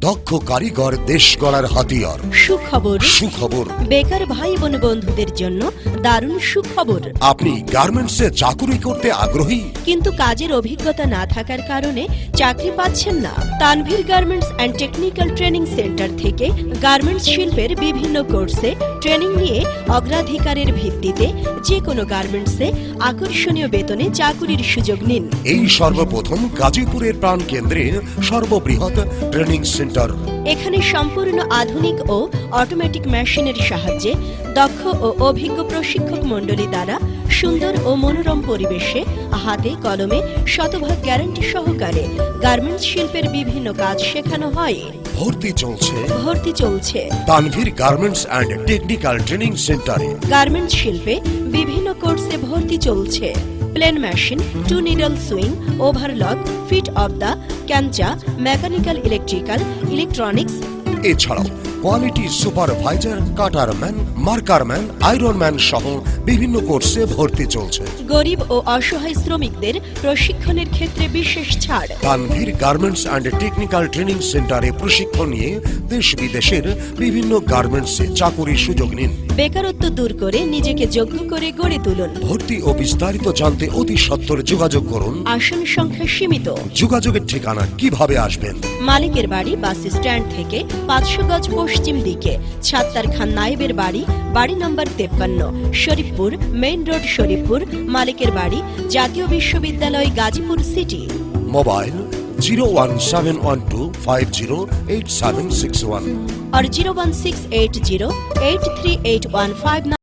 দক্ষ কারিগর দেশ গড়ার হাতিয়ার। সুখবর বেকার ভাই বোন বন্ধুদের জন্য দারুণ সুখবর। আপনি গার্মেন্টসে চাকুরি করতে আগ্রহী কিন্তু কাজের অভিজ্ঞতা না থাকার কারণে চাকরি পাচ্ছেন না? Tanvir garments and technical training centre থেকে গার্মেন্টস শিল্পের বিভিন্ন কোর্সে ট্রেনিং নিয়ে অগ্রাধিকারের ভিত্তিতে যে কোনো গার্মেন্টসে আকর্ষণীয় বেতনে চাকুরির সুযোগ নিন। এই সর্বপ্রথম গাজীপুরের প্রাণ কেন্দ্রে সর্ববৃহৎ ট্রেনিং সেন্টার। এখানে সম্পূর্ণ আধুনিক ও অটোমেটিক মেশিনের সাহায্যে দক্ষ ও অভিজ্ঞ প্রশিক্ষক মণ্ডলী দ্বারা সুন্দর ও মনোরম পরিবেশে হাতে কলমে শতভাগ গ্যারান্টি সহকারে গার্মেন্টস শিল্পের বিভিন্ন কাজ শেখানো হয়। ভর্তি চলছে Tanvir garments and technical training সেন্টারে। গার্মেন্টস শিল্পে বিভিন্ন কোর্সে ভর্তি চলছে। Plain machine, two needle sewing, overlock, fit of the ক্যাঞ্চা, মেকানিক্যাল, ইলেকট্রিক্যাল, ইলেকট্রনিক্স। এছাড়াও quality supervisor, cutterman, markerman, ironman সহ বিভিন্ন কোর্সে ভর্তি চলছে। গরিব ও অসহায় শ্রমিকদের প্রশিক্ষণের ক্ষেত্রে বিশেষ ছাড়। Tanvir garments and technical training সেন্টারে প্রশিক্ষণ নিয়ে দেশ বিদেশের বিভিন্ন গার্মেন্টসে চাকুরির সুযোগ নিন। বেকারত্ব দূর করে নিজেকে যোগ্য করে গড়ে তুলুন। ভর্তি ও বিস্তারিত জানতে অতি সত্বর যোগাযোগ করুন। আসন সংখ্যা সীমিত। যোগাযোগের ঠিকানা কিভাবে আসবেন? মালিকের বাড়ি বাস স্ট্যান্ড থেকে 500 গজ পশ্চিম দিকে, ছাত্তার খান নায়েবের বাড়ি, বাড়ি নম্বর 53, শরীফপুর মেইন রোড, শরীফপুর। মালিকের বাড়ি জাতীয় বিশ্ববিদ্যালয়, গাজীপুর সিটি। মোবাইল 01712508761 और 01680838159।